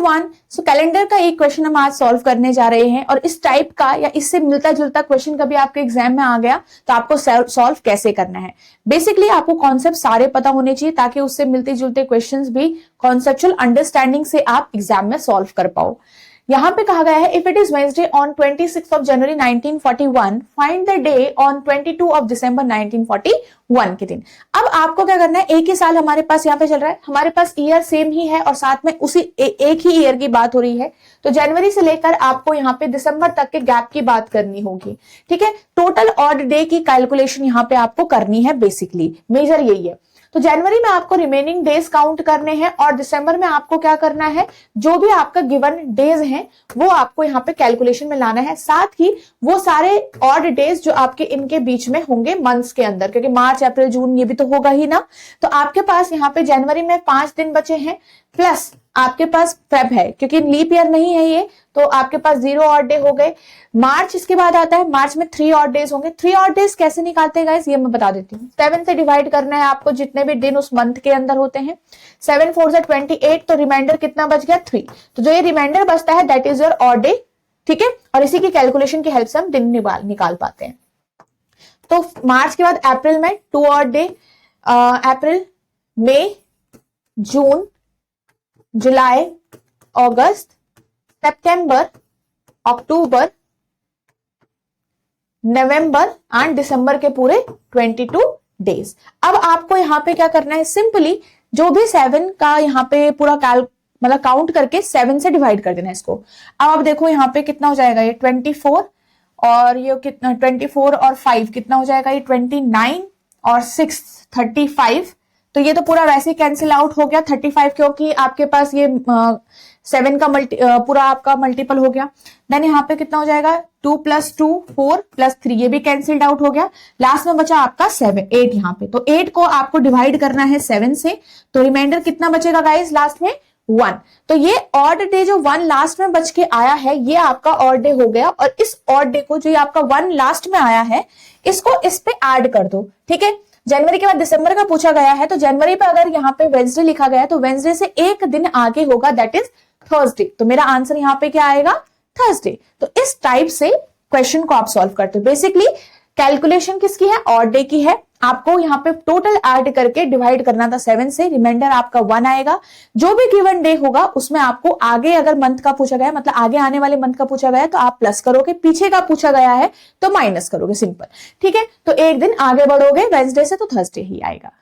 Everyone, सो calendar का एक question हम आज सॉल्व करने जा रहे हैं और इस टाइप का या इससे मिलता जुलता क्वेश्चन कभी आपके एग्जाम में आ गया तो आपको सॉल्व कैसे करना है। बेसिकली आपको कॉन्सेप्ट सारे पता होने चाहिए ताकि उससे मिलते जुलते क्वेश्चंस भी कॉन्सेप्चुअल अंडरस्टैंडिंग से आप एग्जाम में सॉल्व कर पाओ। यहाँ पे कहा गया है if it is Wednesday on 26 of January 1941 find the day on 22 of December 1941 के दिन। अब आपको क्या करना है, एक ही साल हमारे पास यहाँ पे चल रहा है, हमारे पास ईयर सेम ही है और साथ में उसी एक ही ईयर की बात हो रही है, तो जनवरी से लेकर आपको यहाँ पे दिसंबर तक के गैप की बात करनी होगी। ठीक है, टोटल ऑड डे की कैलकुलेशन यहाँ पे आपको करनी है, बेसिकली मेजर यही है। तो जनवरी में आपको रिमेनिंग डेज काउंट करने हैं और दिसंबर में आपको क्या करना है, जो भी आपका गिवन डेज हैं वो आपको यहाँ पे कैलकुलेशन में लाना है, साथ ही वो सारे ऑड डेज जो आपके इनके बीच में होंगे मंथ्स के अंदर, क्योंकि मार्च अप्रैल जून ये भी तो होगा ही ना। तो आपके पास यहाँ पे जनवरी में 5 दिन बचे हैं प्लस आपके पास फेब है, क्योंकि लीप ईयर नहीं है ये, तो आपके पास 0 ऑड डे हो गए। मार्च इसके बाद आता है, मार्च में 3 ऑड डेज होंगे। 3 ऑड डेज कैसे निकालते हैं गाइस, ये मैं बता देती हूँ। 7 से डिवाइड करना है आपको जितने भी दिन उस मंथ के अंदर होते हैं। 7 4 से 28, तो रिमाइंडर कितना बच गया 3। तो जो ये रिमाइंडर बचता है that is your odd day. ठीक है, और इसी की कैलकुलेशन की हेल्प से हम दिन निकाल पाते हैं। तो मार्च के बाद अप्रैल में 2 ऑड डे, अप्रैल, मई, जून, जुलाई, अगस्त, सितंबर, अक्टूबर, नवंबर एंड दिसंबर के पूरे 22 डेज। अब आपको यहाँ पे क्या करना है, सिंपली जो भी 7 का यहाँ पे पूरा मतलब काउंट करके 7 से डिवाइड कर देना है इसको। अब आप देखो यहाँ पे कितना हो जाएगा, ये 24 और ये कितना 24 और 5 कितना हो जाएगा, ये 29 और 6 35। तो ये तो पूरा वैसे ही कैंसिल आउट हो गया 35, क्योंकि आपके पास ये 7 का पूरा आपका मल्टीपल हो गया। देन यहाँ पे कितना हो जाएगा 2 + 2 4 + 3, ये भी कैंसिल्ड आउट हो गया। लास्ट में बचा आपका 8 यहाँ पे, तो 8 को आपको डिवाइड करना है 7 से, तो रिमाइंडर कितना बचेगा गाइस लास्ट में 1। तो ये ऑड डे जो 1 लास्ट में बच के आया है ये आपका ऑड डे हो गया, और इस ऑड डे को जो आपका 1 लास्ट में आया है इसको इस पे ऐड कर दो। ठीक है, जनवरी के बाद दिसंबर का पूछा गया है, तो जनवरी पे अगर यहाँ पे वेडनेसडे लिखा गया है तो वेडनेसडे से एक दिन आगे होगा दैट इज थर्सडे। तो मेरा आंसर यहाँ पे क्या आएगा, थर्सडे। तो इस टाइप से क्वेश्चन को आप सॉल्व करते हो। बेसिकली कैलकुलेशन किसकी है, ऑड डे की है। आपको यहाँ पे टोटल ऐड करके डिवाइड करना था 7 से, रिमाइंडर आपका 1 आएगा। जो भी गिवन डे होगा उसमें आपको आगे अगर मंथ का पूछा गया है, मतलब आगे आने वाले मंथ का पूछा गया है तो आप प्लस करोगे, पीछे का पूछा गया है तो माइनस करोगे, सिंपल। ठीक है, तो एक दिन आगे बढ़ोगे वेडनेसडे से तो थर्सडे ही आएगा।